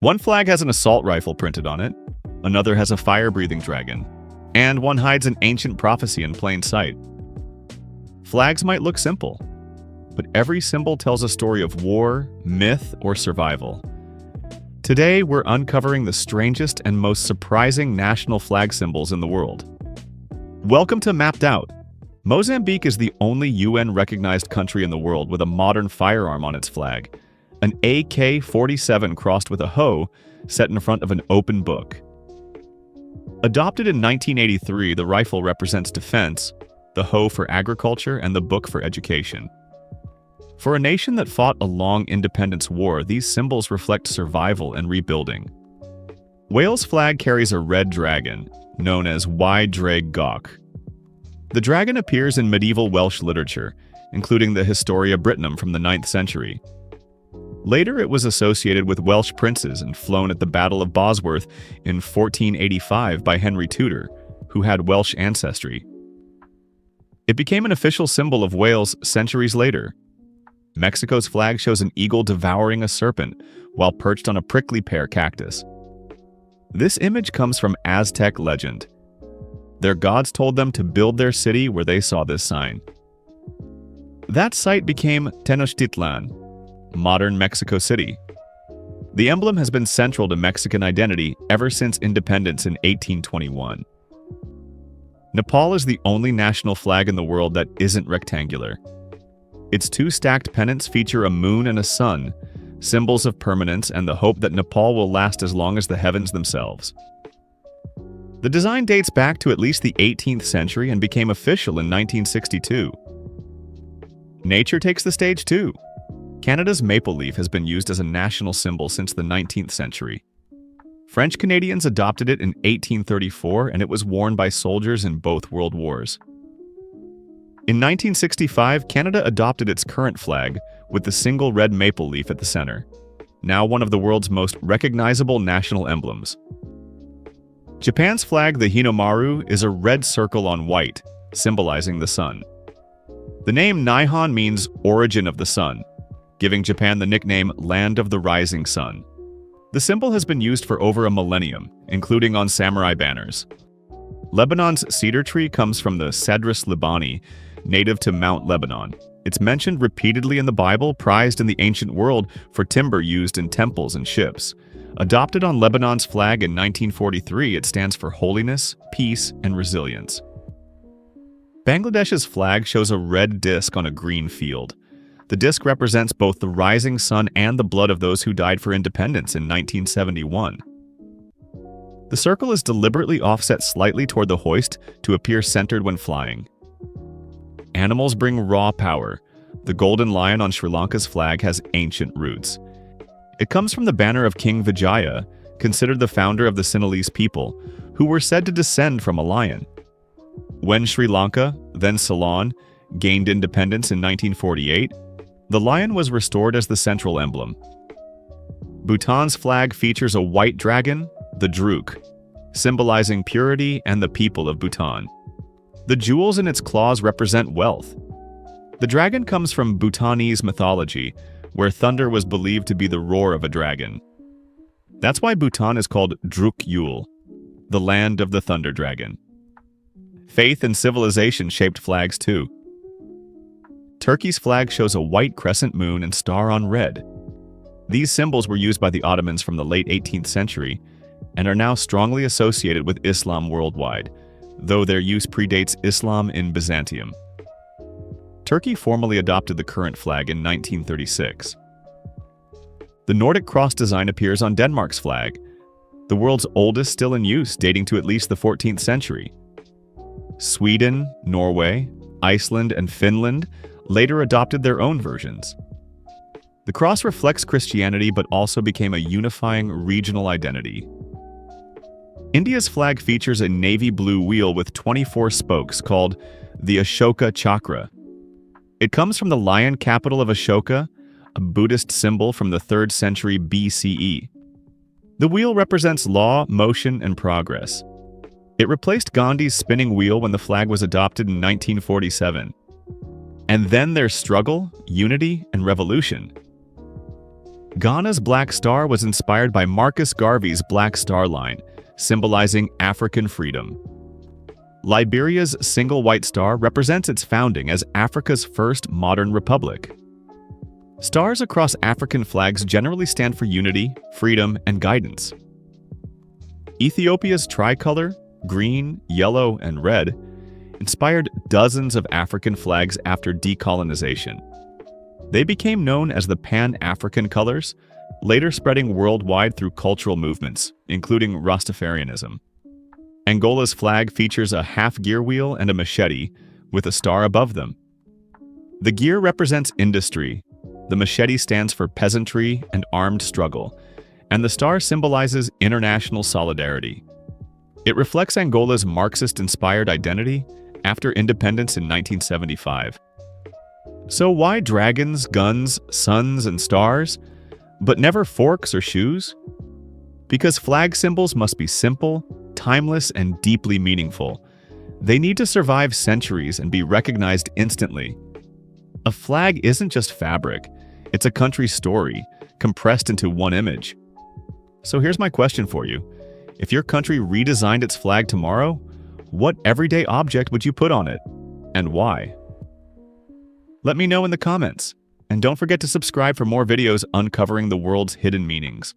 One flag has an assault rifle printed on it, another has a fire-breathing dragon, and one hides an ancient prophecy in plain sight. Flags might look simple, but every symbol tells a story of war, myth, or survival. Today, we're uncovering the strangest and most surprising national flag symbols in the world. Welcome to Mapped Out. Mozambique is the only UN-recognized country in the world with a modern firearm on its flag, an AK-47 crossed with a hoe set in front of an open book. Adopted in 1983, the rifle represents defense, the hoe for agriculture, and the book for education. For a nation that fought a long independence war, these symbols reflect survival and rebuilding. Wales' flag carries a red dragon, known as Y Draig Goch. The dragon appears in medieval Welsh literature, including the Historia Brittonum from the 9th century. Later, it was associated with Welsh princes and flown at the Battle of Bosworth in 1485 by Henry Tudor, who had Welsh ancestry. It became an official symbol of Wales centuries later. Mexico's flag shows an eagle devouring a serpent while perched on a prickly pear cactus. This image comes from Aztec legend. Their gods told them to build their city where they saw this sign. That site became Tenochtitlan, modern Mexico City. The emblem has been central to Mexican identity ever since independence in 1821. Nepal is the only national flag in the world that isn't rectangular. Its two stacked pennants feature a moon and a sun, symbols of permanence and the hope that Nepal will last as long as the heavens themselves. The design dates back to at least the 18th century and became official in 1962. Nature takes the stage too. Canada's maple leaf has been used as a national symbol since the 19th century. French Canadians adopted it in 1834, and it was worn by soldiers in both World Wars. In 1965, Canada adopted its current flag with the single red maple leaf at the center, now one of the world's most recognizable national emblems. Japan's flag, the Hinomaru, is a red circle on white, symbolizing the sun. The name Nihon means origin of the sun, giving Japan the nickname Land of the Rising Sun. The symbol has been used for over a millennium, including on samurai banners. Lebanon's cedar tree comes from the Cedrus libani, native to Mount Lebanon. It's mentioned repeatedly in the Bible, prized in the ancient world for timber used in temples and ships. Adopted on Lebanon's flag in 1943, it stands for holiness, peace, and resilience. Bangladesh's flag shows a red disc on a green field. The disc represents both the rising sun and the blood of those who died for independence in 1971. The circle is deliberately offset slightly toward the hoist to appear centered when flying. Animals bring raw power. The golden lion on Sri Lanka's flag has ancient roots. It comes from the banner of King Vijaya, considered the founder of the Sinhalese people, who were said to descend from a lion. When Sri Lanka, then Ceylon, gained independence in 1948, the lion was restored as the central emblem. Bhutan's flag features a white dragon, the Druk, symbolizing purity and the people of Bhutan. The jewels in its claws represent wealth. The dragon comes from Bhutanese mythology, where thunder was believed to be the roar of a dragon. That's why Bhutan is called Druk Yul, the land of the thunder dragon. Faith and civilization shaped flags too. Turkey's flag shows a white crescent moon and star on red. These symbols were used by the Ottomans from the late 18th century and are now strongly associated with Islam worldwide, though their use predates Islam in Byzantium. Turkey formally adopted the current flag in 1936. The Nordic cross design appears on Denmark's flag, the world's oldest still in use, dating to at least the 14th century. Sweden, Norway, Iceland, and Finland later adopted their own versions. The cross reflects Christianity but also became a unifying regional identity. India's flag features a navy blue wheel with 24 spokes called the Ashoka Chakra. It comes from the lion capital of Ashoka, a Buddhist symbol from the 3rd century BCE. The wheel represents law, motion, and progress. It replaced Gandhi's spinning wheel when the flag was adopted in 1947. And then there's struggle, unity, and revolution. Ghana's Black Star was inspired by Marcus Garvey's Black Star Line, symbolizing African freedom. Liberia's single white star represents its founding as Africa's first modern republic. Stars across African flags generally stand for unity, freedom, and guidance. Ethiopia's tricolor, green, yellow, and red, inspired dozens of African flags after decolonization. They became known as the Pan-African colors, later spreading worldwide through cultural movements, including Rastafarianism. Angola's flag features a half-gear wheel and a machete, with a star above them. The gear represents industry, the machete stands for peasantry and armed struggle, and the star symbolizes international solidarity. It reflects Angola's Marxist-inspired identity after independence in 1975. So why dragons, guns, suns, and stars, but never forks or shoes? Because flag symbols must be simple, timeless, and deeply meaningful. They need to survive centuries and be recognized instantly. A flag isn't just fabric, it's a country's story, compressed into one image. So here's my question for you. If your country redesigned its flag tomorrow, what everyday object would you put on it, and why? Let me know in the comments, and don't forget to subscribe for more videos uncovering the world's hidden meanings.